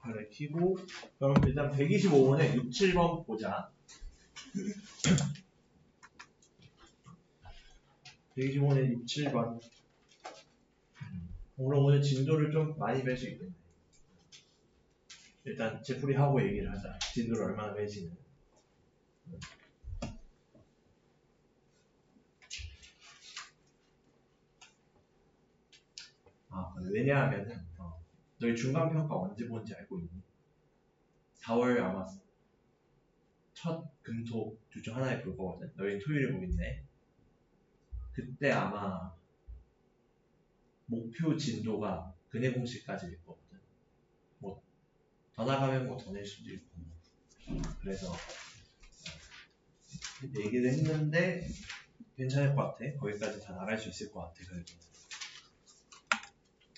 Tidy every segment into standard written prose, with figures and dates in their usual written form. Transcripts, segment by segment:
발을 키고 그럼 일단 125번에 6, 7번 보자. 125번에 6, 7번. 그럼 오늘 진도를 좀 많이 뺄 수 있겠네. 일단 제풀이하고 얘기를 하자. 진도를 얼마나 뺄지는. 왜냐하면은 너희 중간평가 언제 본지 알고 있니? 4월 아마 첫 금토 둘 중 하나에 볼 거거든. 너희 토요일에 보겠네. 그때 아마 목표 진도가 근해 공식까지일 거거든. 뭐 더 나가면 뭐 더 낼 수도 있고. 그래서 얘기를 했는데 괜찮을 것 같아. 거기까지 다 나갈 수 있을 것 같아. 그래도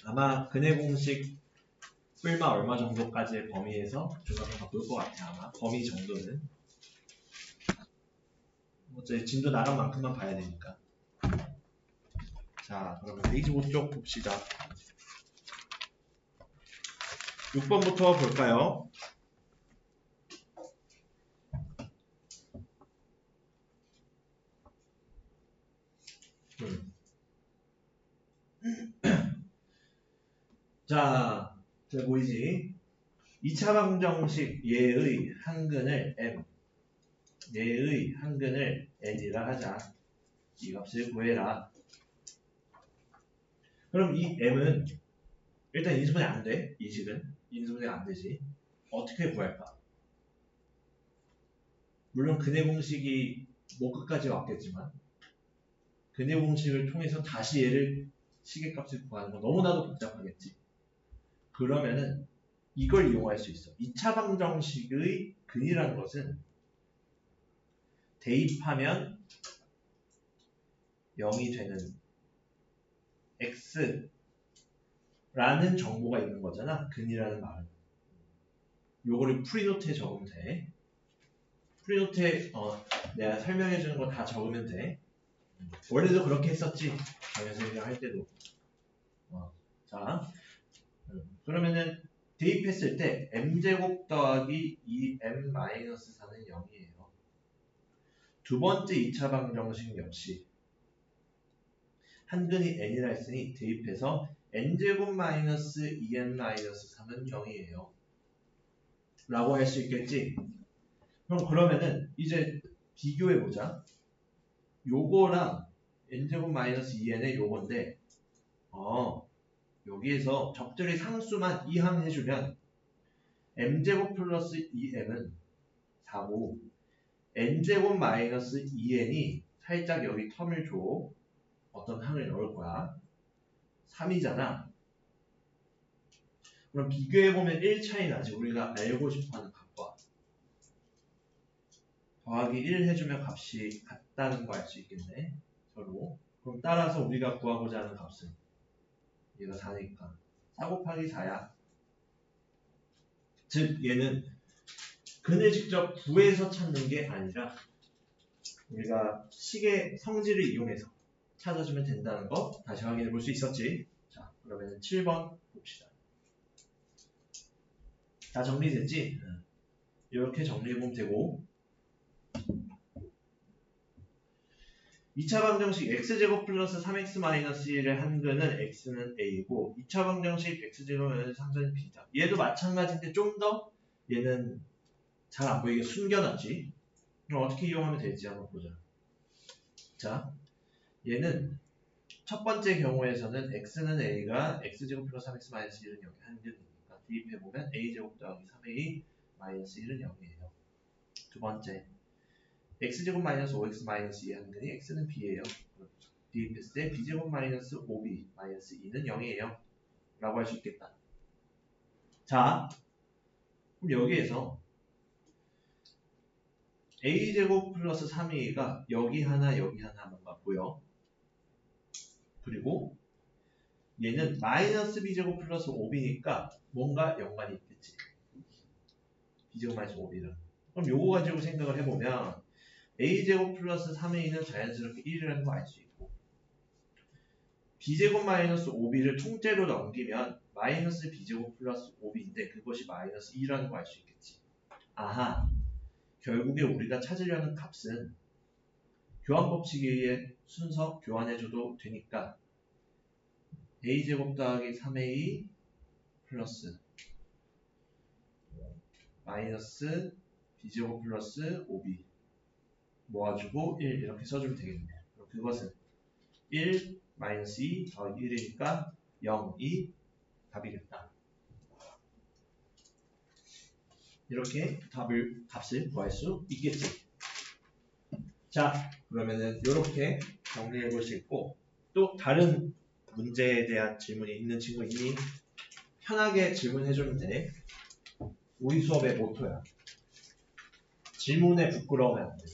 아마 근해 공식 뿔마 얼마 정도까지의 범위에서 중간평가 볼 것 같아. 아마 범위 정도는 어차피 진도 나간 만큼만 봐야 되니까. 자, 그러면 125쪽 봅시다. 6번부터 볼까요? 자, 저 보이지? 2차 방정식 얘의 한근을 m, 얘의 한근을 n이라 하자. 이 값을 구해라. 그럼 이 m은 일단 인수분해 안 돼. 이 식은 인수분해 안 되지. 어떻게 구할까? 물론 근해 공식이 뭐 끝까지 왔겠지만 근해 공식을 통해서 다시 얘를 식의 값을 구하는 건 너무나도 복잡하겠지. 그러면은 이걸 이용할 수 있어. 2차 방정식의 근이라는 것은 대입하면 0이 되는 x라는 정보가 있는 거잖아. 근이라는 말은. 요거를 프리노트에 적으면 돼. 프리노트에 내가 설명해 주는 거 다 적으면 돼. 원래도 그렇게 했었지. 정현석이랑 할 때도. 자, 그러면은 대입했을 때 m제곱 더하기 2m-4는 0이에요. 두 번째 2차 방정식 역시 한근이 n이라 했으니 대입해서 n제곱 마이너스 2n-3은 0이에요. 라고 할 수 있겠지? 그러면은 이제 비교해보자. 요거랑 n제곱 마이너스 2n의 요건데 여기에서 적절히 상수만 이항해주면 m제곱 플러스 2m은 4고 n제곱 마이너스 2n이 살짝 여기 텀을 줘. 어떤 항을 넣을 거야. 3이잖아. 그럼 비교해보면 1 차이 나지. 우리가 알고 싶어하는 값과 더하기 1 해주면 값이 같다는 거 알 수 있겠네. 서로. 그럼 따라서 우리가 구하고자 하는 값은 얘가 4니까 4 곱하기 4야. 즉 얘는 근을 직접 구해서 찾는 게 아니라 우리가 식의 성질을 이용해서 찾아주면 된다는 거 다시 확인해 볼 수 있었지. 자, 그러면 7번 봅시다. 다 정리됐지? 이렇게 정리해보면 되고 2차 방정식 x제곱 플러스 3x-1의 한근은 x는 a이고 2차 방정식 x제곱 마이너스 3은 b다. 얘도 마찬가지인데 좀 더 얘는 잘 안 보이게 숨겨놨지. 그럼 어떻게 이용하면 될지 한번 보자. 자, 얘는 첫 번째 경우에서는 x는 a가 x제곱 플러스 3x-1은 0이 한근이니까 대입해보면 a제곱 더하기 3a-1은 0이에요. 두 번째 x제곱 마이너스 5x 마이너스 2의 한근이 x는 b예요. 대입했을 때 b제곱 마이너스 5b 마이너스 2는 0이에요. 라고 할 수 있겠다. 자, 그럼 여기에서 a제곱 플러스 3a가 여기 하나 여기 하나 뭔가 보여. 그리고 얘는 마이너스 b제곱 플러스 5b니까 뭔가 연관이 있겠지. b제곱 마이너스 5b랑. 그럼 요거 가지고 생각을 해보면 a제곱 플러스 3a는 자연스럽게 1이라는 거 알 수 있고 b제곱 마이너스 5b를 통째로 넘기면 마이너스 b제곱 플러스 5b인데 그것이 마이너스 2라는 거 알 수 있겠지. 아하, 결국에 우리가 찾으려는 값은 교환법칙에 의해 순서 교환해줘도 되니까 a제곱 더하기 3a 플러스 마이너스 b제곱 플러스 5b 모아주고 1 이렇게 써주면 되겠네요. 그럼 그것은 1 마이너스 2 더하기 1이니까 0, 2 답이겠다. 이렇게 값을 구할 수 있겠지. 자, 그러면은 이렇게 정리해 볼 수 있고 또 다른 문제에 대한 질문이 있는 친구 이미 편하게 질문해 주면 돼. 우리 수업의 모토야. 질문에 부끄러우면 안 돼.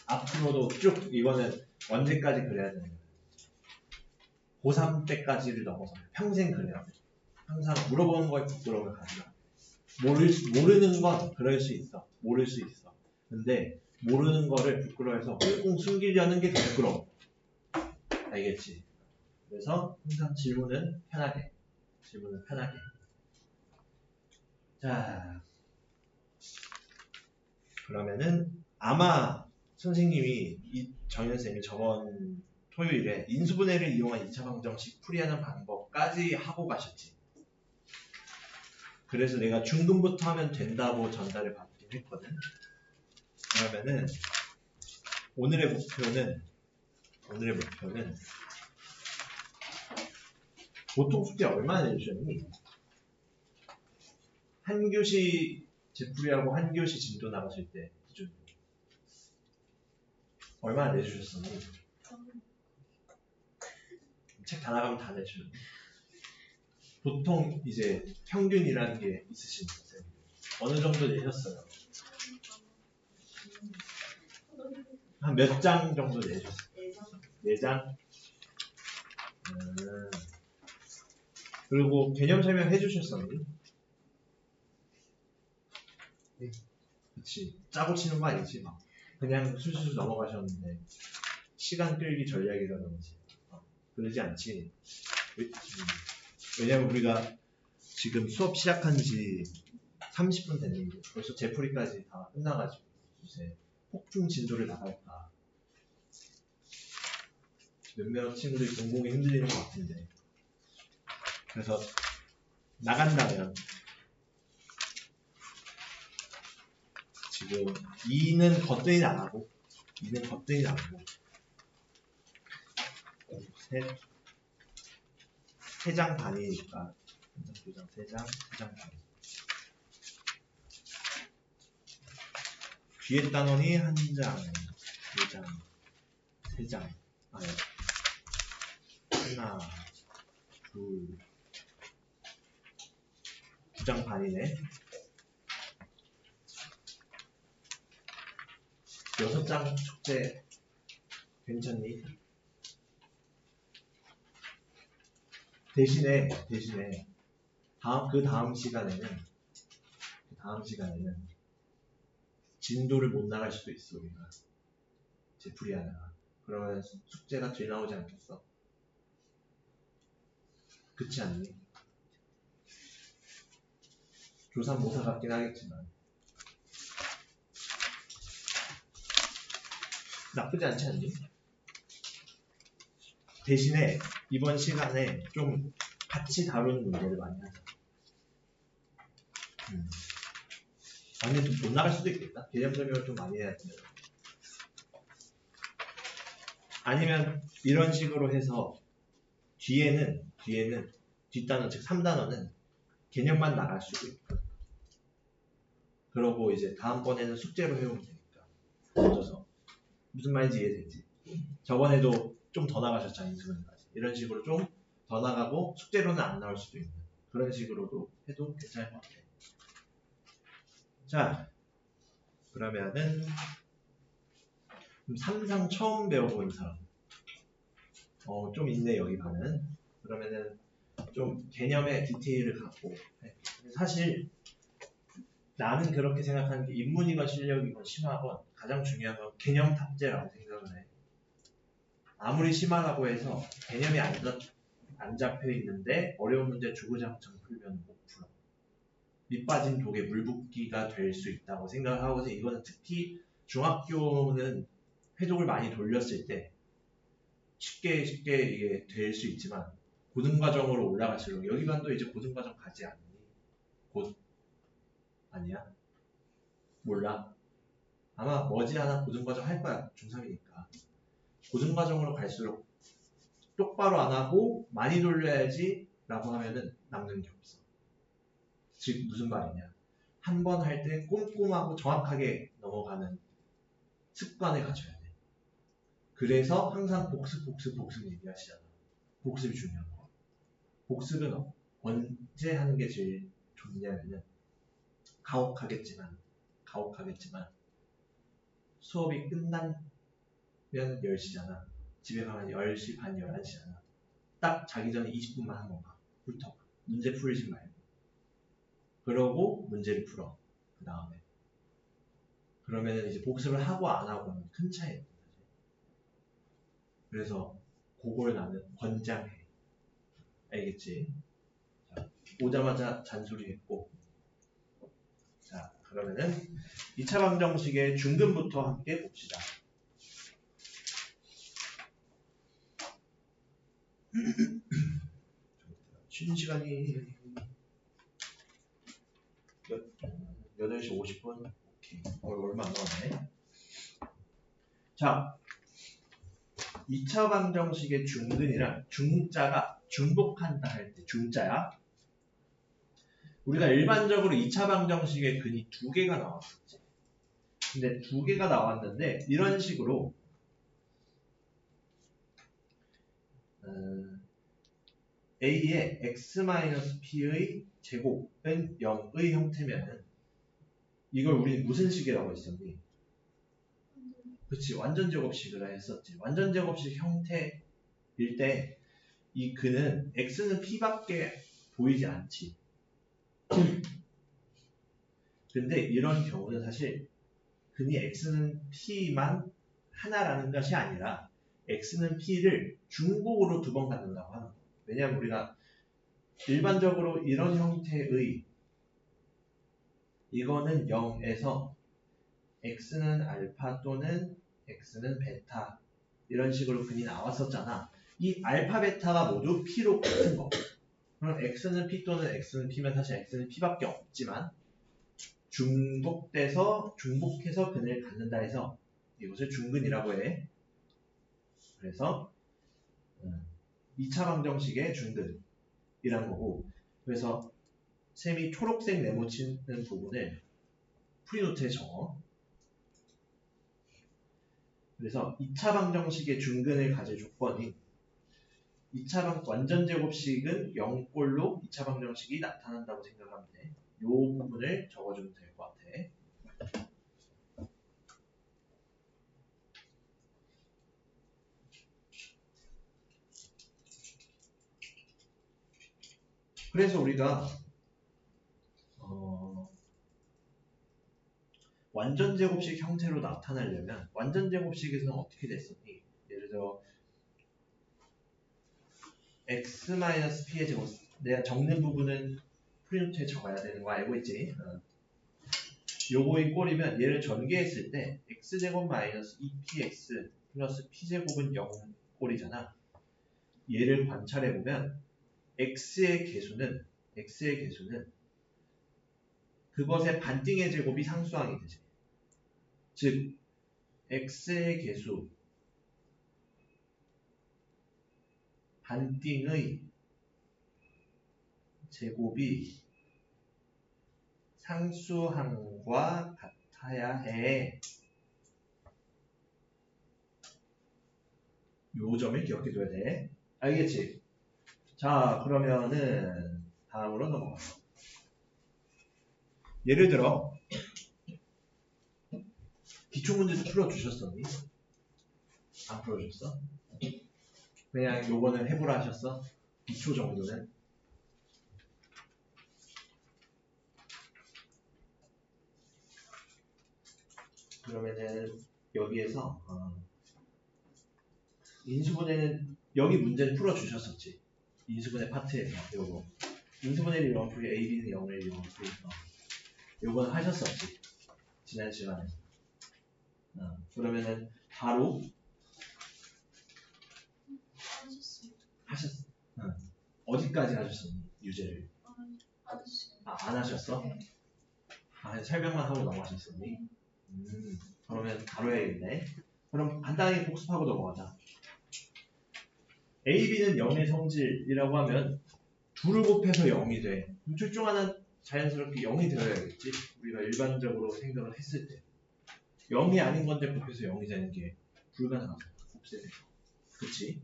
앞으로도 쭉 이거는 언제까지 그래야 되냐. 고3 때까지를 넘어서 평생 그래야 돼. 항상 물어보는 거에 부끄러움을 가지 마. 모르는 건 그럴 수 있어. 모를 수 있어. 근데 모르는 거를 부끄러워해서 꽁꽁 숨기려는 게 더 부끄러워. 알겠지? 그래서 항상 질문은 편하게. 자, 그러면은 아마 선생님이 정연쌤이 저번 토요일에 인수분해를 이용한 2차 방정식 풀이하는 방법까지 하고 가셨지. 그래서 내가 중근부터 하면 된다고 전달을 받긴 했거든. 그러면은 오늘의 목표는 보통 숙제 얼마나 내주셨니? 한 교시 제풀이하고 한 교시 진도 나가실 때 기준 얼마나 내주셨었니? 책 다 나가면 다 내주셨니? 보통 이제 평균이라는 게 있으신가요? 어느 정도 내셨어요? 한 몇 장 정도 내셨어요? 4장? 그리고 개념 설명 해주셨었니? 네. 그치. 짜고 치는 거 아니지. 막. 그냥 술술 넘어가셨는데 시간 끌기 전략이라든지 그러지 않지. 왜냐면 우리가 지금 수업 시작한 지 30분 됐는데 벌써 제풀이까지 다 끝나가지고 이제 폭풍 진도를 나갈까. 몇몇 친구들이 공공이 흔들리는 것 같은데. 그래서 나간다면 지금 2는 거뜬히 안 하고 3장 반이니까 2장, 3장 반. 뒤에 단원이 1장, 2장, 3장. 아니, 하나, 둘, 2장 반이네. 6장 숙제 괜찮니? 대신에 그 다음 시간에는 진도를 못 나갈 수도 있어. 우리가 제풀이 하다가 그러면 숙제가 뒤에 나오지 않겠어? 그렇지 않니? 조사모사 같긴 하겠지만 나쁘지 않지 않니? 대신에 이번 시간에 좀 같이 다루는 문제를 많이 하자. 아니 좀 못 나갈 수도 있겠다. 개념 설명을 좀 많이 해야 돼요. 아니면 이런 식으로 해서 뒤에는 뒷단원 즉 3단원은 개념만 나갈 수도 있고 그러고 이제 다음번에는 숙제로 해오면 되니까 얹어서 무슨 말인지 이해되지? 저번에도 좀 더 나가셨잖아요. 인수분해까지 이런 식으로 좀 더 나가고 숙제로는 안 나올 수도 있는 그런 식으로도 해도 괜찮을 것 같아요. 자, 그러면은 삼상 처음 배워보는 사람 좀 있네 여기 반은. 그러면은 좀 개념의 디테일을 갖고 사실 나는 그렇게 생각하는 게 인문이건 실력이건 심화건 가장 중요한 건 개념 탑재라고 생각을 해. 아무리 심하다고 해서 개념이 안 안 잡혀 있는데 어려운 문제 주구장창 풀면 못 풀어. 밑 빠진 독에 물 붓기가 될 수 있다고 생각하고서 이거는 특히 중학교는 회독을 많이 돌렸을 때 쉽게 이게 될 수 있지만 고등과정으로 올라갈수록 여기만 또 이제 고등과정 가지 않니? 곧 아니야? 몰라? 아마 머지않아 고등과정 할 거야. 중3이니까. 고등과정으로 갈수록 똑바로 안 하고 많이 돌려야지 라고 하면은 남는 게 없어. 즉 무슨 말이냐? 한 번 할 때 꼼꼼하고 정확하게 넘어가는 습관을 가져야 돼. 그래서 항상 복습 얘기하시잖아. 복습이 중요한 거. 복습은 언제 하는 게 제일 좋냐면은 가혹하겠지만 수업이 끝나면 10시잖아. 집에 가면 10시 반, 11시잖아. 딱 자기 전에 20분만 한번 가. 훑어봐. 문제 풀지 말고. 그러고 문제를 풀어. 그 다음에. 그러면은 이제 복습을 하고 안 하고는 큰 차이야. 그래서 그걸 나는 권장해. 알겠지? 자, 오자마자 잔소리했고. 자, 그러면은 2차 방정식의 중근부터 함께 봅시다. 쉬는 시간이 8시 50분. 오케이. 얼마 안 남았네. 자, 2차 방정식의 중근이란 중자가 중복한다 할 때 중자야. 우리가 일반적으로 2차 방정식의 근이 2개가 나왔었지. 근데 2개가 나왔는데 이런 식으로 a의 x-p의 제곱은 0의 형태면은 이걸 우리는 무슨 식이라고 했었니? 그치, 완전 제곱식이라 했었지. 완전 제곱식 형태일 때 이 근은 x는 p밖에 보이지 않지. 근데 이런 경우는 사실 근이 x는 p만 하나라는 것이 아니라 x는 p를 중복으로 2번 갖는다고 하는 거예요. 왜냐하면 우리가 일반적으로 이런 형태의 이거는 0에서 x는 알파 또는 x는 베타 이런 식으로 근이 나왔었잖아. 이 알파 베타가 모두 p로 같은 거. 그럼 x는 p 또는 x는 p면 사실 x는 p밖에 없지만 중복해서 근을 갖는다 해서 이것을 중근이라고 해. 그래서 2차 방정식의 중근이라는 거고, 그래서 쌤이 초록색 네모치는 부분을 프리노트에 적어. 그래서 2차 방정식의 중근을 가질 조건이 2차 완전 제곱식은 0꼴로 2차 방정식이 나타난다고 생각하면 돼. 이 부분을 적어주면 될 것 같아. 그래서 우리가 완전 제곱식 형태로 나타내려면 완전 제곱식에서는 어떻게 됐었니? 예를 들어 x-p의 제곱, 내가 적는 부분은 프린트에 적어야 되는 거 알고 있지? 요거의 꼴이면 얘를 전개했을 때 x제곱 마이너스 2px 플러스 p제곱은 0 꼴이잖아. 얘를 관찰해보면 x의 개수는 그것의 반띵의 제곱이 상수항이 되지. 즉 x의 개수 반띵의 제곱이 상수항과 같아야 해. 요 점을 기억해둬야 돼. 알겠지? 자, 그러면은 다음으로 넘어가요. 예를 들어 기초문제도 풀어주셨었니? 안 풀어줬어? 그냥 요거는 해보라 하셨어? 기초 정도는? 그러면은 여기에서 인수분해는 여기 문제는 풀어주셨었지? 인수분해 파트에서 요거 인수분해를 이용한 풀이 AB는 0을 이용한 풀이니까 요건 하셨었지 지난 시간에. 그러면은 바로 하셨어. 어디까지 하셨었니? 유제를? 안 하셨어? 네. 설명만 하고 넘어가셨었니? 그러면 바로 해야겠네. 그럼 간단하게 복습하고 넘어가자. A, B는 0의 성질이라고 하면 둘을 곱해서 0이 돼. 둘 중 하나 자연스럽게 0이 되어야겠지. 우리가 일반적으로 생각을 했을 때 0이 아닌 건데 곱해서 0이 되는 게 불가능하다. 곱셈에서. 그치?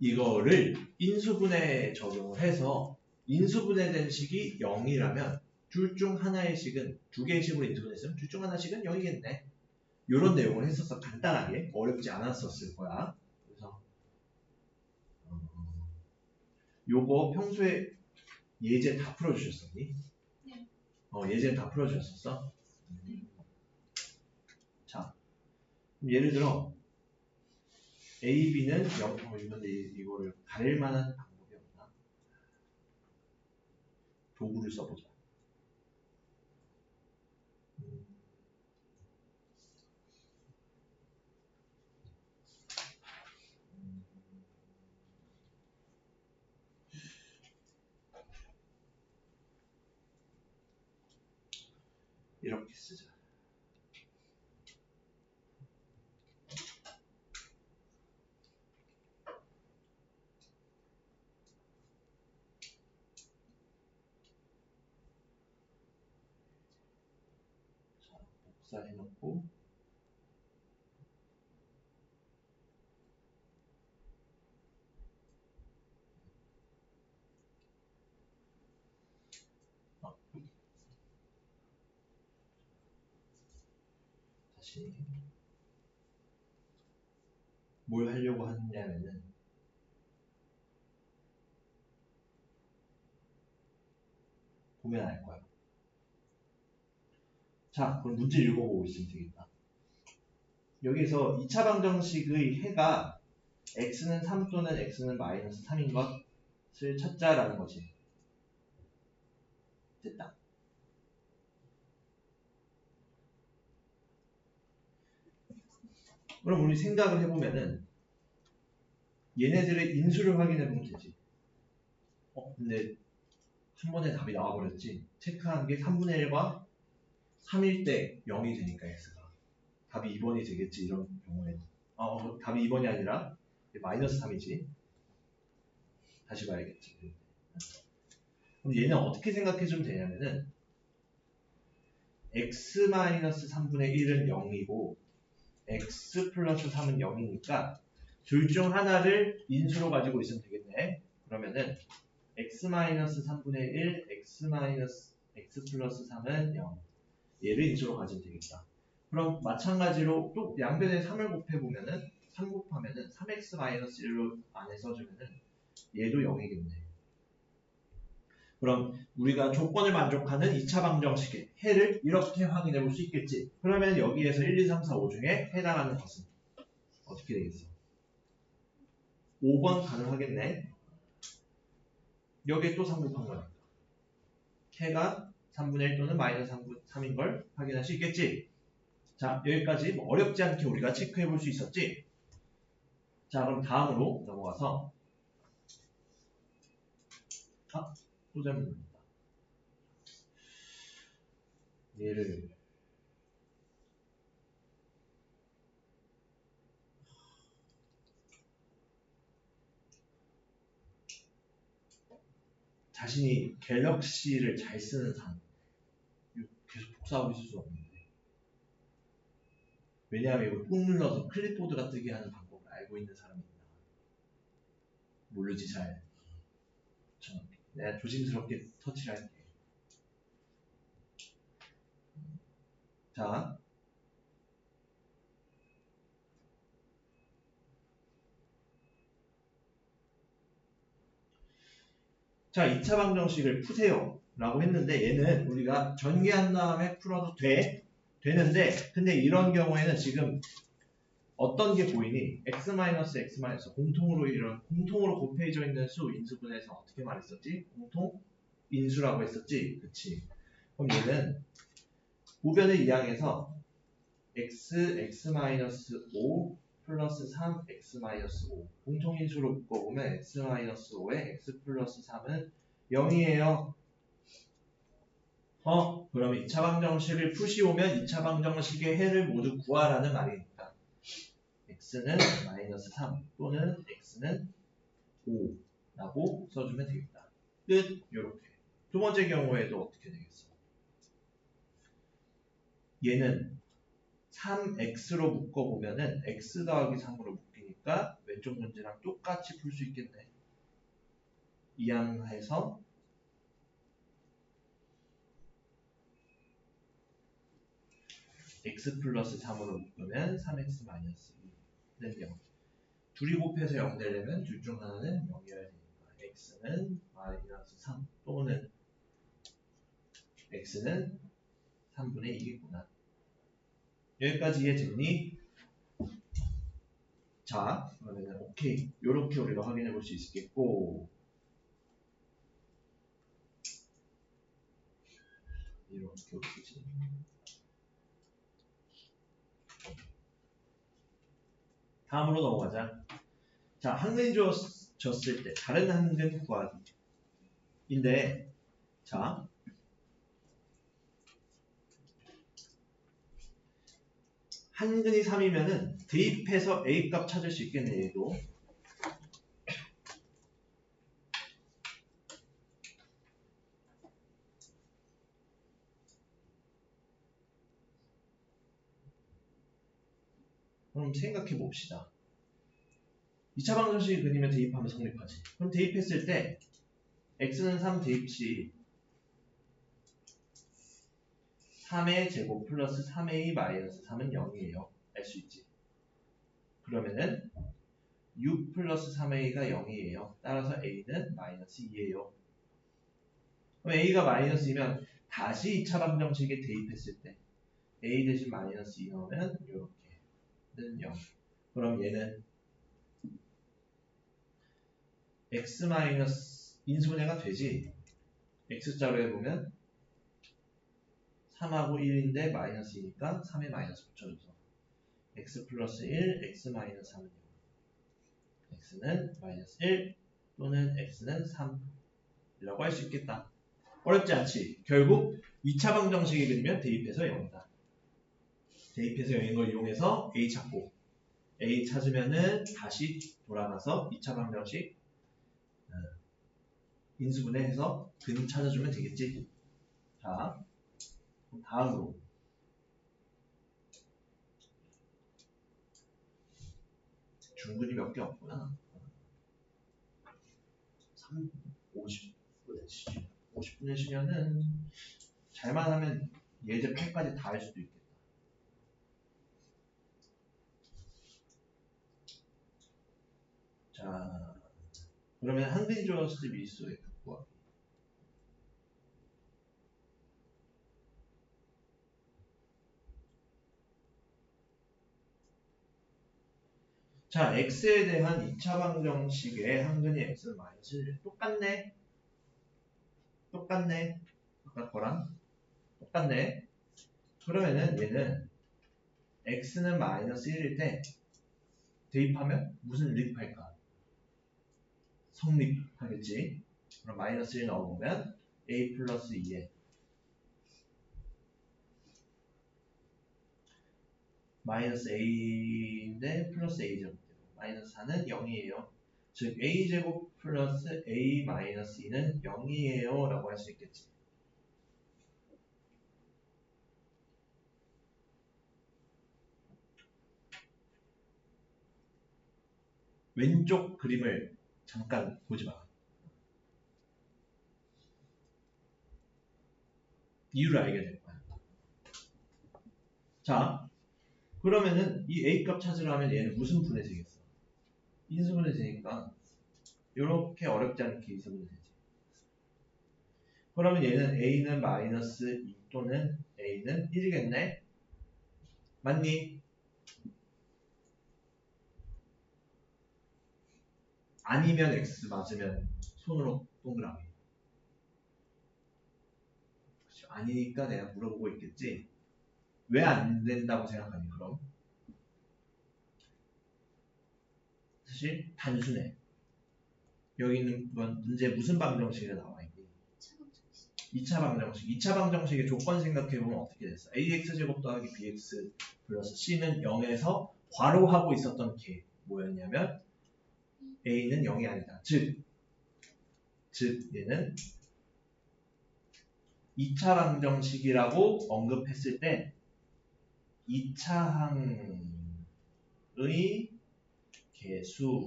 이거를 인수분해에 적용을 해서 인수분해된 식이 0이라면 둘 중 하나의 식은 두 개의 식으로 인수분해했으면 둘 중 하나씩은 0이겠네. 이런 내용을 했었어. 간단하게. 어렵지 않았었을 거야. 그래서 요거 평소에 예제 다 풀어주셨었니? 네. 예제 다 풀어주셨었어? 네. 자, 그럼 예를 들어 A, B는 0, 이건데 이거를 가릴 만한 방법이 없나? 도구를 써보자. 이렇게 쓰자. 자, 복사해놓고 다시 뭘 하려고 하느냐면은 보면 알 거야. 자, 그럼 문제 읽어보고 있으면 되겠다. 여기서 2차 방정식의 해가 x는 3 또는 x는 마이너스 3인 것을 찾자라는 거지. 됐다. 그럼 우리 생각을 해보면은 얘네들의 인수를 확인해보면 되지. 근데 한 번에 답이 나와버렸지. 체크한 게 3분의 1과 3일 때 0이 되니까 x가. 답이 2번이 되겠지, 이런 경우에는. 답이 2번이 아니라 마이너스 3이지. 다시 봐야겠지. 그럼 얘는 어떻게 생각해주면 되냐면은 x-3분의 1은 0이고 x 플러스 3은 0이니까 둘 중 하나를 인수로 가지고 있으면 되겠네. 그러면은 x-3분의 1, x 플러스 3은 0. 얘를 인수로 가지면 되겠다. 그럼 마찬가지로 또 양변에 3을 곱해보면은 3 곱하면은 3x-1로 안에 써주면은 얘도 0이겠네. 그럼 우리가 조건을 만족하는 2차 방정식의 해를 이렇게 확인해 볼 수 있겠지. 그러면 여기에서 1, 2, 3, 4, 5 중에 해당하는 것은 어떻게 되겠어? 5번 가능하겠네. 여기에 또 3 곱한 거니까. 해가 3분의 1 또는 마이너스 3인 걸 확인할 수 있겠지. 자, 여기까지 뭐 어렵지 않게 우리가 체크해 볼 수 있었지. 자, 그럼 다음으로 넘어가서 또 잘못 눌렀다. 얘를 자신이 갤럭시를 잘 쓰는 사람 계속 복사하고 있을 수 없는데 왜냐하면 이걸 꾹 눌러서 클립보드가 뜨게 하는 방법을 알고 있는 사람이 있나 모르지 잘. 내가 조심스럽게 터치를 할게. 자, 자 2차 방정식을 푸세요 라고 했는데 얘는 우리가 전개한 다음에 풀어도 되는데 근데 이런 경우에는 지금 어떤 게 보이니? x-x- 공통으로 곱해져 있는 수 인수분해에서 어떻게 말했었지? 공통 인수라고 했었지? 그치? 그럼 얘는 우변을 이항해서 x-5 플러스 3 x-5 공통인수로 묶어보면 x-5에 x 플러스 3은 0이에요. 그러면 2차 방정식을 푸시오면 2차 방정식의 해를 모두 구하라는 말이니까 x는 마이너스 3 또는 x는 5 라고 써주면 되겠다. 끝. 요렇게. 두 번째 경우에도 어떻게 되겠어? 얘는 3x로 묶어보면은 x 더하기 3으로 묶이니까 왼쪽 문제랑 똑같이 풀 수 있겠네. 이항해서 x 플러스 3으로 묶으면 3x 마이너스 2는 0. 둘이 곱해서 0 되려면 둘 중 하나는 0이어야 되니까 x는 마이너스 3 또는 x는 3분의 2겠구나. 여기까지 이해됐니? 자, 그러면 오케이. 요렇게 우리가 확인해 볼 수 있겠고 이렇게 어떻게지? 다음으로 넘어가자. 자, 한근이 줬을 때 다른 한근 구하기인데 자, 한근이 3이면은 대입해서 A 값 찾을 수 있겠네, 얘도. 그럼 생각해 봅시다. 2차 방정식이 근이면 대입하면 성립하지. 그럼 대입했을 때 x는 3 대입 시 3의 제곱 플러스 3a 마이너스 3은 0이에요. 알 수 있지. 그러면은 6 플러스 3a가 0이에요. 따라서 a는 마이너스 2예요. 그럼 a가 마이너스 2면 다시 2차 방정식에 대입했을 때 a 대신 마이너스 2 넣으면 이렇게는 0. 그럼 얘는 x 마이너스 인수분해가 되지. x자로 해보면 3하고 1인데 마이너스 2니까 3에 마이너스 붙여줘서 x 플러스 1, x 마이너스 3은 0. x는 마이너스 1 또는 x는 3이라고 할 수 있겠다. 어렵지 않지. 결국 2차 방정식이 그리면 대입해서 0이다. 대입해서 0인 걸 이용해서 a 찾고 a 찾으면은 다시 돌아가서 2차 방정식 인수분해해서 근 찾아주면 되겠지. 자, 그럼 다음으로 중근이 몇 개 없구나. 50분의 시간은 잘만 하면 예제 8까지 다 할 수도 있겠다. 자, 그러면 한근이 주어졌을 때 미수의 구하기. 자, x에 대한 2차 방정식의 한근이 x는 마이너스 1. 똑같네. 아까 거랑 똑같네. 그러면은 얘는 x는 마이너스 1일 때 대입하면 무슨 립할까? 성립하겠지. 그럼 마이너스 1 넣어보면 a 플러스 2에 마이너스 a인데 플러스 a제곱 마이너스 4는 0이에요. 즉 a제곱 플러스 a 마이너스 2는 0이에요 라고 할 수 있겠지. 왼쪽 그림을 잠깐 보지 마. 이유를 알게 될 거야. 자, 그러면은 이 a 값 찾으려면 얘는 무슨 분해 되겠어? 인수분해 되니까 이렇게 어렵지 않게 인수분해 되지. 그러면 얘는 a는 마이너스 2 또는 a는 1이겠네? 맞니? 아니면 X 맞으면 손으로 동그라미. 아니니까 내가 물어보고 있겠지. 왜 안 된다고 생각하니 그럼? 사실 단순해. 여기 있는 건 문제 무슨 방정식이 나와 있니? 2차 방정식. 2차 방정식의 조건 생각해보면 어떻게 됐어? AX제곱 더하기 BX 플러스 C는 0에서 괄호하고 있었던 게 뭐였냐면 A는 0이 아니다. 즉 얘는 2차 방정식이라고 언급했을 때 2차항의 개수가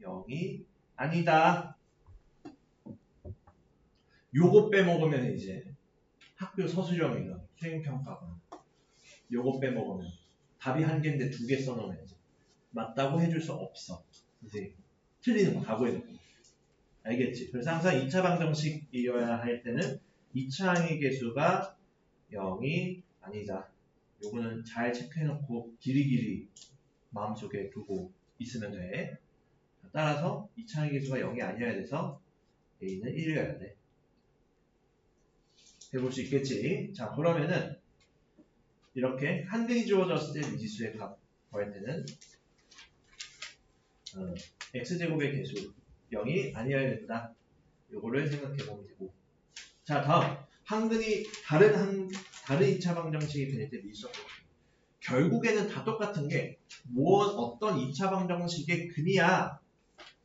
0이 아니다. 요거 빼먹으면 이제 학교 서술형이나 수행평가가 요거 빼먹으면 답이 한 개인데 두 개 써놓으면 맞다고 해줄 수 없어. 선생님 틀리는 거 각오해놓고. 알겠지? 그래서 항상 2차 방정식이어야 할 때는 2차항의 개수가 0이 아니다. 요거는 잘 체크해놓고 길이길이 마음속에 두고 있으면 돼. 따라서 2차항의 개수가 0이 아니어야 돼서 A는 1이어야 돼. 해볼 수 있겠지? 자, 그러면은 이렇게 한 근이 주어졌을 때 미지수의 값 구할 때는 x제곱의 개수 0이 아니어야 된다. 요거를 생각해보면 되고. 자, 다음 한 근이 다른 2차 방정식이 그릴 때 미지수가 결국에는 다 똑같은 게 어떤 2차 방정식의 근이야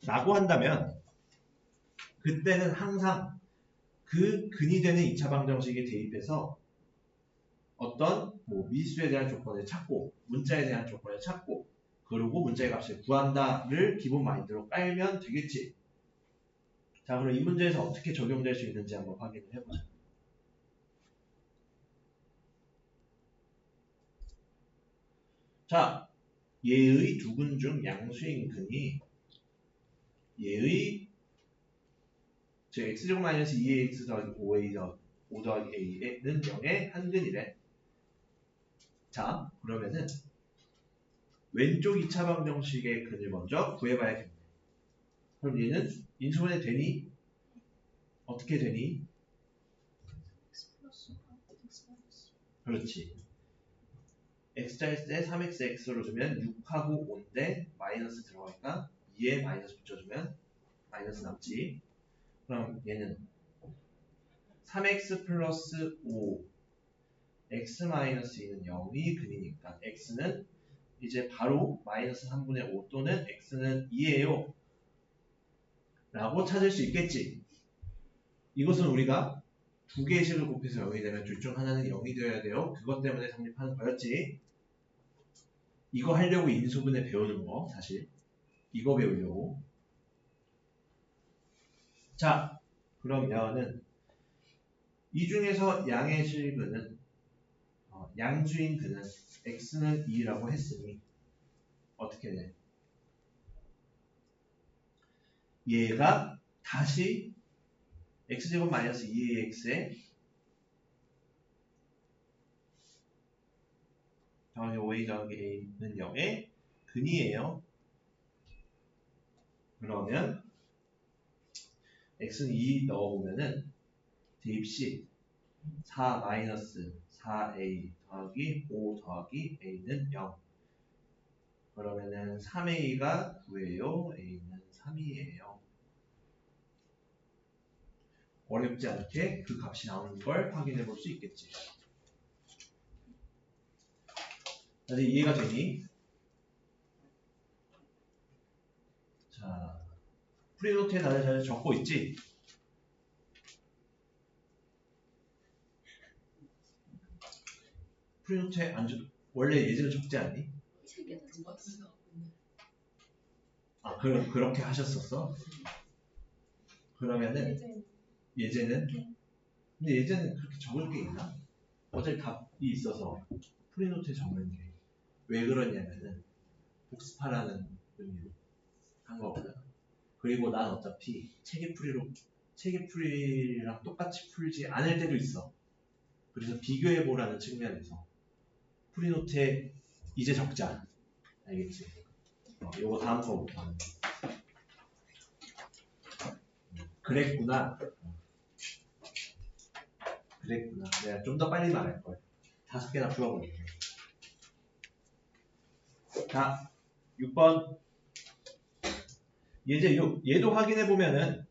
라고 한다면 그때는 항상 그 근이 되는 2차 방정식에 대입해서 어떤 미지수에 대한 조건을 찾고 문자에 대한 조건을 찾고 그리고 문자의 값을 구한다를 기본 마인드로 깔면 되겠지. 자, 그럼 이 문제에서 어떻게 적용될 수 있는지 한번 확인을 해보자. 자, 얘의 두 근 중 양수인 근이 얘의 즉 x제곱 마이너스 2ax 더하기 5 더하기 a는 0의 한 근이래. 자, 그러면은 왼쪽 2차 방정식의 근을 먼저 구해봐야겠네. 그럼 얘는 인수분해 되니? 어떻게 되니? 그렇지. x자일 때 3xx로 주면 6하고 5인데 마이너스 들어가니까 2에 마이너스 붙여주면 마이너스 남지. 그럼 얘는 3x 플러스 5 x 마이너스 2는 0이 근이니까 x는 이제 바로 마이너스 3분의 5 또는 x는 2예요 라고 찾을 수 있겠지. 이것은 우리가 두 개의 식을 곱해서 0이 되면 둘 중 하나는 0이 되어야 돼요. 그것 때문에 성립하는 거였지. 이거 하려고 인수분해 배우는 거 사실 이거 배우려고. 자, 그러면은 이 중에서 양의 실근은 양수인 근은 x는 2라고 했으니 어떻게 돼? 얘가 다시 x제곱 마이너스 2ax에 더하기 5a 더하기 a는 0의 근이에요. 그러면 x는 2 넣어보면은 대입시 4 마이너스 4a 더하기 5 더하기 a는 0. 그러면은 3a가 9예요. a는 3이에요. 어렵지 않게 그 값이 나오는 걸 확인해 볼 수 있겠지. 다시 이해가 되니? 자, 프리노트에 다들 잘 적고 있지? 프리노트에 원래 예제를 적지 않니? 아, 그렇게 하셨었어? 그러면은 예제는? 근데 예제는 그렇게 적을 게 있나? 어차피 답이 있어서 프리노트에 적는 게 왜 그러냐면은 복습하라는 의미로 한 거거든. 그리고 난 어차피 체계풀이랑 똑같이 풀지 않을 때도 있어. 그래서 비교해보라는 측면에서 프리노트에 이제 적자. 알겠지? 요거 다음 거부터. 그랬구나. 내가 좀 더 빨리 말할걸. 5개나 풀어볼게. 자, 6번. 이제 얘도 확인해보면은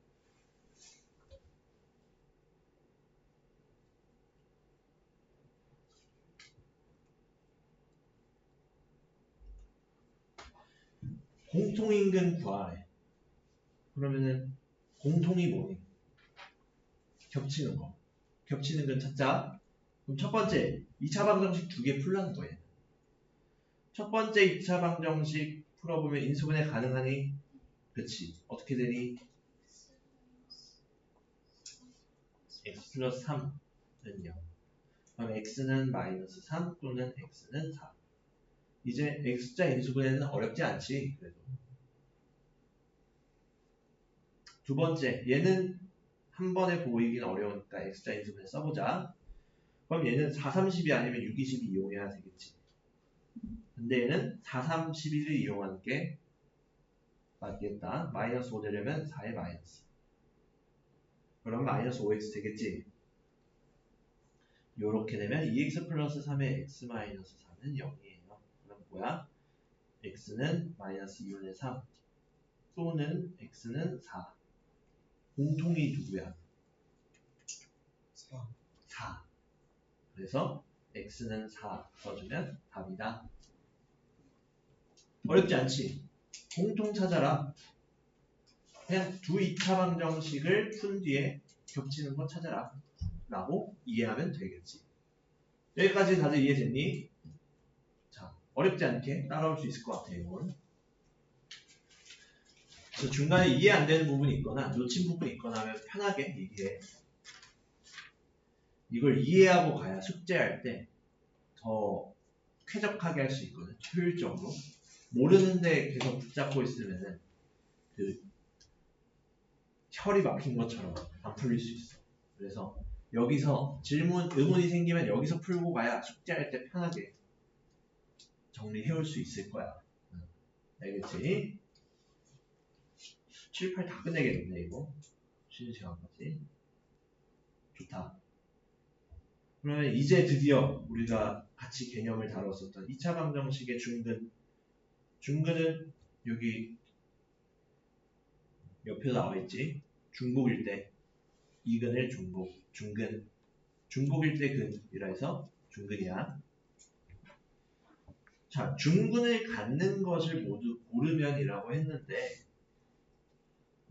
공통인근 구하래. 그러면은 공통이 뭐니? 겹치는 거. 겹치는 근 찾자. 그럼 첫 번째 2차 방정식 2개 풀라는 거예요. 첫 번째 2차 방정식 풀어보면 인수분해 가능하니? 그치. 어떻게 되니? x 플러스 3는 0. 그럼 x는 마이너스 3 또는 x는 4. 이제 x자 인수분해는 어렵지 않지. 그래도. 두 번째, 얘는 한 번에 보이긴 어려우니까 x자 인수분해 써보자. 그럼 얘는 4, 30이 아니면 6, 20이 이용해야 되겠지. 근데 얘는 4, 31을 이용하는 게 맞겠다. 마이너스 5 되려면 4의 마이너스. 그럼 마이너스 5x 되겠지. 요렇게 되면 2x 플러스 3의 x 마이너스 4는 0이에요. 그럼 뭐야? x는 마이너스 2분의 3 또는 x는 4. 공통이 누구야? 4. 그래서 x는 4 써주면 답이다. 어렵지 않지? 공통 찾아라. 그냥 두 2차 방정식을 푼 뒤에 겹치는 거 찾아라 라고 이해하면 되겠지. 여기까지 다들 이해됐니? 자, 어렵지 않게 따라올 수 있을 것 같아 이건. 그래서 중간에 이해 안 되는 부분이 있거나 놓친 부분이 있거나 하면 편하게 얘기해. 이걸 이해하고 가야 숙제할 때 더 쾌적하게 할 수 있거든. 효율적으로. 모르는데 계속 붙잡고 있으면은 그 혈이 막힌 것처럼 안 풀릴 수 있어. 그래서 여기서 질문, 의문이 생기면 여기서 풀고 가야 숙제할 때 편하게 정리해올 수 있을 거야. 알겠지? 7, 8 다 끝내겠는데 이거. 쉬는 시간까지. 좋다. 그러면 이제 드디어 우리가 같이 개념을 다뤘었던 2차 방정식의 중근. 중근은 여기 옆에 나와있지. 중복일 때 이근을 중복, 중근. 중복일 때 근이라 해서 중근이야. 자, 중근을 갖는 것을 모두 고르면이라고 했는데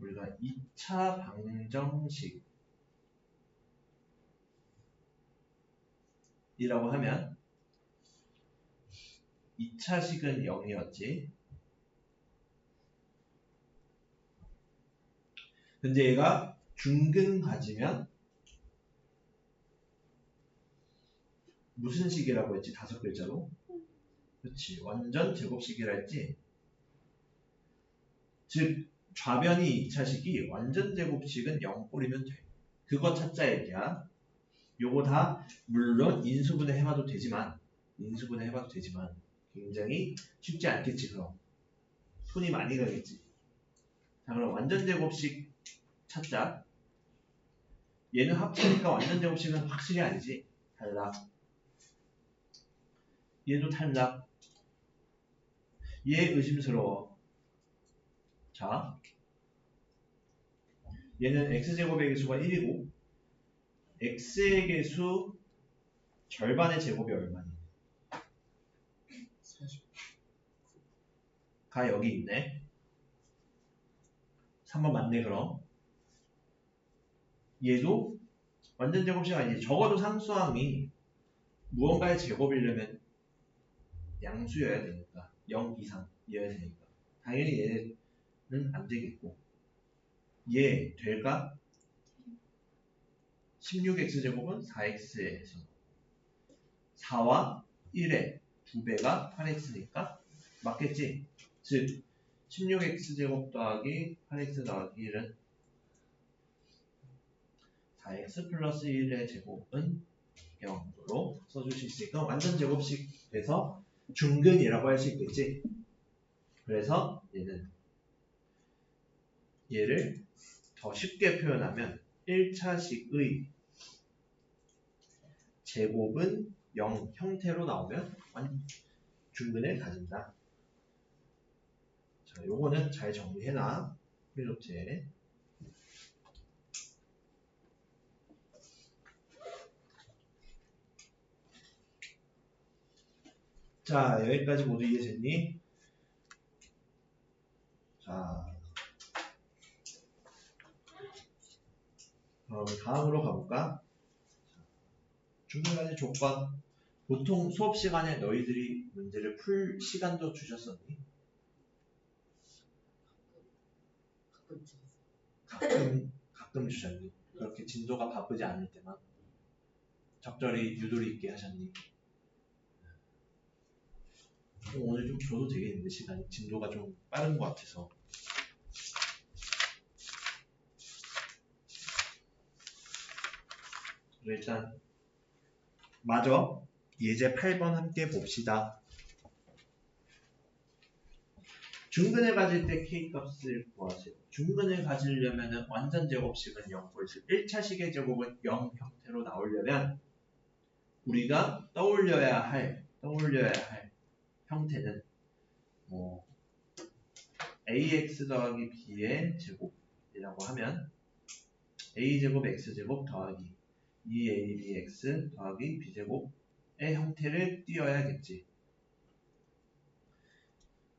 우리가 2차 방정식 이라고 하면 2차식은 0이었지. 근데 얘가 중근 가지면 무슨 식이라고 했지? 5글자로? 그렇지. 완전 제곱식이라 했지. 즉 좌변이 2차식이 완전 제곱식은 0꼴이면 돼. 그거 찾자 얘기야. 요거 다 물론 인수분해 해봐도 되지만 굉장히 쉽지 않겠지. 그럼 손이 많이 가겠지. 자, 그럼 완전 제곱식 찾자. 얘는 합치니까 완전 제곱식은 확실히 아니지. 탈락. 얘도 탈락. 얘 의심스러워. 자, 얘는 x제곱의 개수가 1이고 x의 개수 절반의 제곱이 얼마니? 49가 여기 있네. 3번 맞네. 그럼 얘도 완전 제곱식 아니지. 적어도 상수항이 무언가의 제곱이려면 양수여야 되니까 0 이상이어야 되니까 당연히 얘는 안 되겠고 얘 될까? 16x제곱은 4x에서 4와 1의 2배가 8x니까 맞겠지? 즉 16x제곱 더하기 8x 더하기 1은 4x 플러스 1의 제곱은 0으로 써줄 수 있으니까 완전 제곱식 돼서 중근이라고 할 수 있겠지? 그래서 얘를 더 쉽게 표현하면 1차식의 제곱은 0 형태로 나오면 중근을 가진다. 자, 요거는 잘 정리해놔. 필요체. 자, 여기까지 모두 이해됐니? 자, 그럼 다음으로 가볼까? 중간에 조건. 보통 수업 시간에 너희들이 문제를 풀 시간도 주셨었니? 가끔 주셨니? 그렇게 진도가 바쁘지 않을 때만 적절히 유도리 있게 하셨니? 오늘 좀 줘도 되겠는데 시간이 진도가 좀 빠른 것 같아서. 일단 마저 예제 8번 함께 봅시다. 중근을 가질 때 K값을 구하세요. 중근을 가지려면 완전 제곱식은 0, 1차식의 제곱은 0 형태로 나오려면 우리가 떠올려야 할 형태는 ax 더하기 b의 제곱이라고 하면 a제곱 x제곱 더하기 2abx 더하기 b제곱의 형태를 띄어야겠지.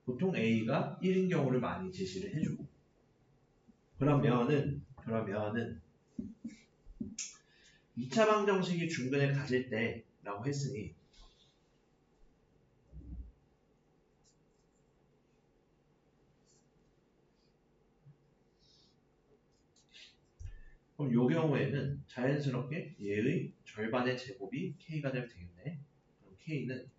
보통 a가 1인 경우를 많이 제시를 해주고 그러면은 2차 방정식이 중근을 가질 때 라고 했으니 그럼 요 경우에는 자연스럽게 얘의 절반의 제곱이 k가 되면 되겠네. 그럼 k는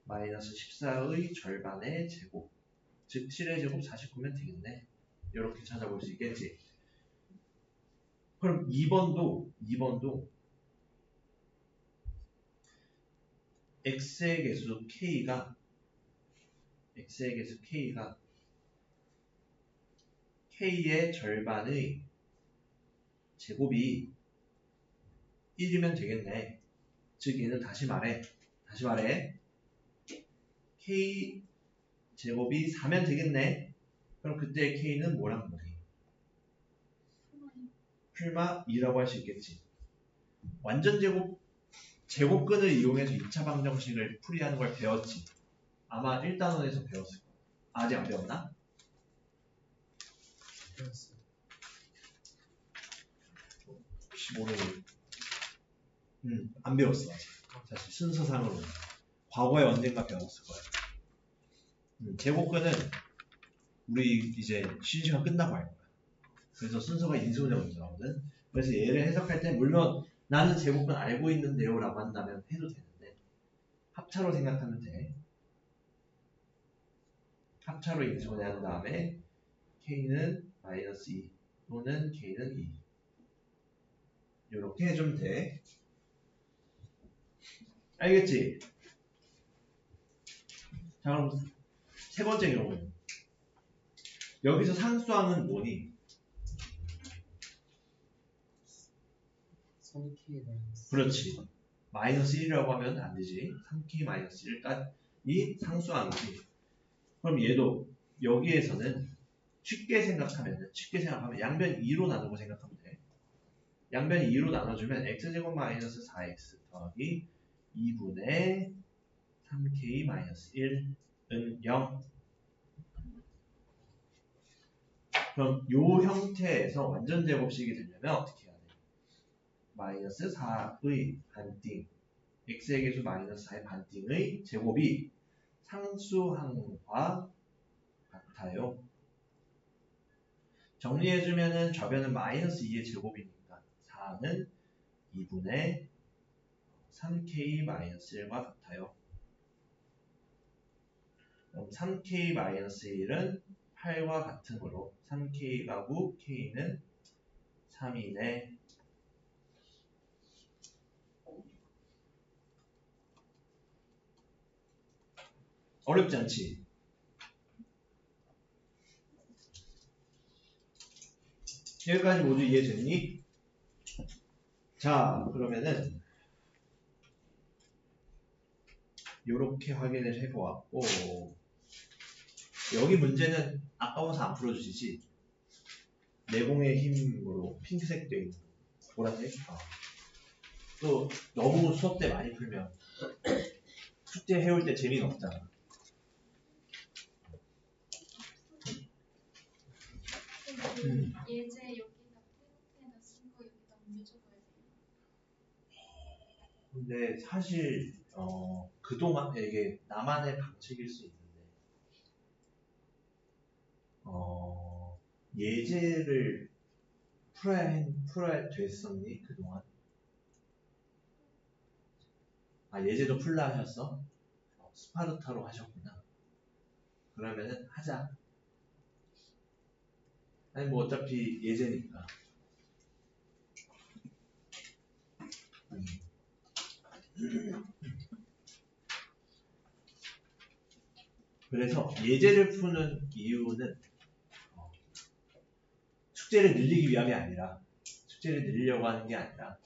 마이너스 14의 절반의 제곱, 즉 7의 제곱 49면 되겠네. 이렇게 찾아볼 수 있겠지. 그럼 2번도 x의 개수 k가 k의 절반의 제곱이 1이면 되겠네. 즉 얘는 다시 말해 k 제곱이 4면 되겠네. 그럼 그때 k는 뭐랑 뭐해? 풀마 2라고 할 수 있겠지. 완전 제곱근을 이용해서 2차 방정식을 풀이하는 걸 배웠지. 아마 1단원에서 배웠을 거야. 아직 안 배웠나? 배웠어. 혹시 모르니? 안 배웠어 아직. 사실 순서상으로 과거에 언젠가 배웠을 거야. 제곱근은 우리 이제 쉬는 시간 끝나고 할 거야. 그래서 순서가 인수분해 먼저 나오거든. 그래서 얘를 해석할 때 물론 나는 제곱근 알고 있는데요 라고 한다면 해도 되는데 합차로 생각하면 돼. 합차로 인수분해 한 다음에 k는 마이너스 2 또는 k는 2 이렇게 해주면 돼. 알겠지? 자 그럼 세 번째 경우는 여기서 상수항은 뭐니? 3K 마이너스. 그렇지. 마이너스 1이라고 하면 안 되지. 3k 마이너스 1이 상수항이지. 그럼 얘도 여기에서는 쉽게 생각하면 양변 2로 나누고 생각하면 돼. 양변 2로 나눠주면 x제곱 마이너스 4x 더하기 2분의 3k 마이너스 1은 0. 그럼 요 형태에서 완전 제곱식이 되려면 어떻게 해야 돼? 마이너스 4의 반띵 x의 개수 마이너스 4의 반띵의 제곱이 상수항과 같아요. 정리해주면은 좌변은 마이너스 2의 제곱이니까 4는 2분의 3k 마이너스 1과 같아요. 그럼 3k 마이너스 1은 8과 같으므로 3k가 9, k는 3이네. 어렵지 않지? 여기까지 모두 이해됐니? 자, 그러면은 요렇게 확인을 해보았고, 여기 문제는 아까워서 안 풀어주시지? 내공의 힘으로 핑크색 되어 있는 보라색. 또 너무 수업 때 많이 풀면 숙제 해올 때 재미가 없잖아. 예제 여기다 페로테에다 쓴 거 여기다 문제 적어야 돼요. 근데 사실 그동안 이게 나만의 방식일 수 있는데 예제를 풀어야 됐었니 그동안? 아 예제도 풀라 하셨어? 스파르타로 하셨구나. 그러면은 하자. 아니 뭐 어차피 예제니까. 그래서 예제를 푸는 이유는 숙제를 늘리기 위함이 아니라 숙제를 늘리려고 하는 게 아니라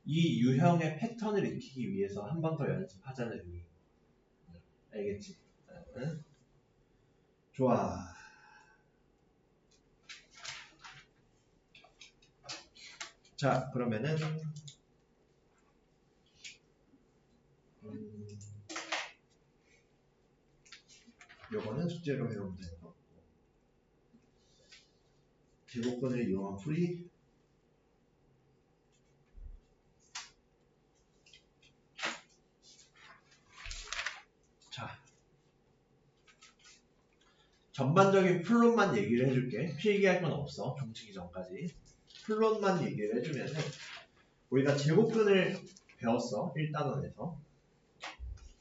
이 유형의 패턴을 익히기 위해서 한 번 더 연습하자는 의미. 알겠지? 응? 좋아. 자, 그러면은 요거는 숙제로 해오면 될 것 같고 제곱근을 이용한 풀이 자 전반적인 플롯만 얘기를 해줄게. 필기할 건 없어. 종치기 전까지 플롯만 얘기를 해주면은 우리가 제곱근을 배웠어. 1단원에서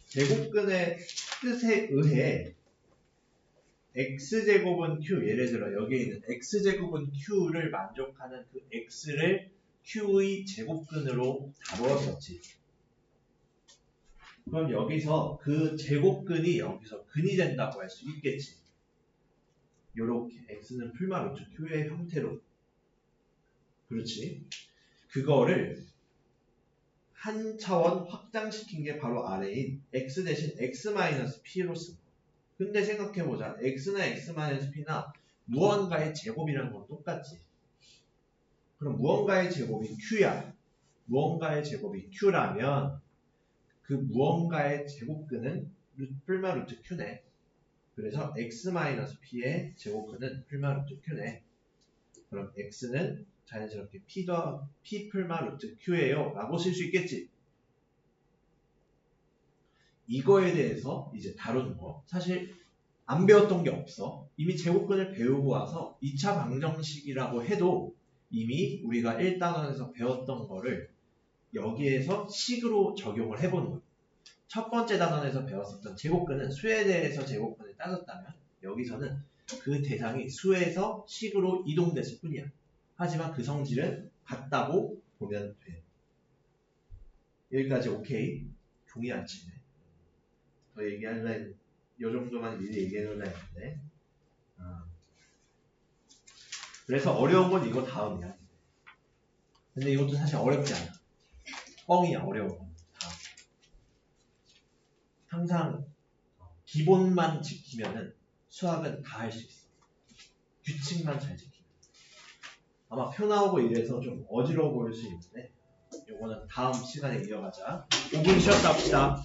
제곱근의 뜻에 의해 x제곱은 q, 예를 들어 여기에 있는 x제곱은 q를 만족하는 그 x를 q의 제곱근으로 다루었었지. 그럼 여기서 그 제곱근이 여기서 근이 된다고 할 수 있겠지. 요렇게 x는 풀마루트 q의 형태로. 그렇지. 그거를 한 차원 확장시킨 게 바로 아래인 x 대신 x-p로 쓴 거. 근데 생각해보자. x나 x-p나 무언가의 제곱이라는 건 똑같지. 그럼 무언가의 제곱이 q야. 무언가의 제곱이 q라면 그 무언가의 제곱근은 풀마 루트 q네. 그래서 x-p의 제곱근은 풀마 루트 q네. 그럼 x는 자연스럽게 p 풀마 루트 q예요 라고 쓸 수 있겠지. 이거에 대해서 이제 다루는 거. 사실 안 배웠던 게 없어. 이미 제곱근을 배우고 와서 2차 방정식이라고 해도 이미 우리가 1단원에서 배웠던 거를 여기에서 식으로 적용을 해보는 거예요. 첫 번째 단원에서 배웠었던 제곱근은 수에 대해서 제곱근을 따졌다면 여기서는 그 대상이 수에서 식으로 이동됐을 뿐이야. 하지만 그 성질은 같다고 보면 돼. 여기까지 오케이. 종이 안 치네. 더 얘기하려 했는데 요 정도만 미리 얘기해놓으려 했는데 그래서 어려운 건 이거 다음이야. 근데 이것도 사실 어렵지 않아. 뻥이야. 어려운 건 다음. 항상 기본만 지키면은 수학은 다 할 수 있어. 규칙만 잘 지키면. 아마 표 나오고 이래서 좀 어지러워 보일 수 있는데 요거는 다음 시간에 이어가자. 5분 쉬었다 합시다.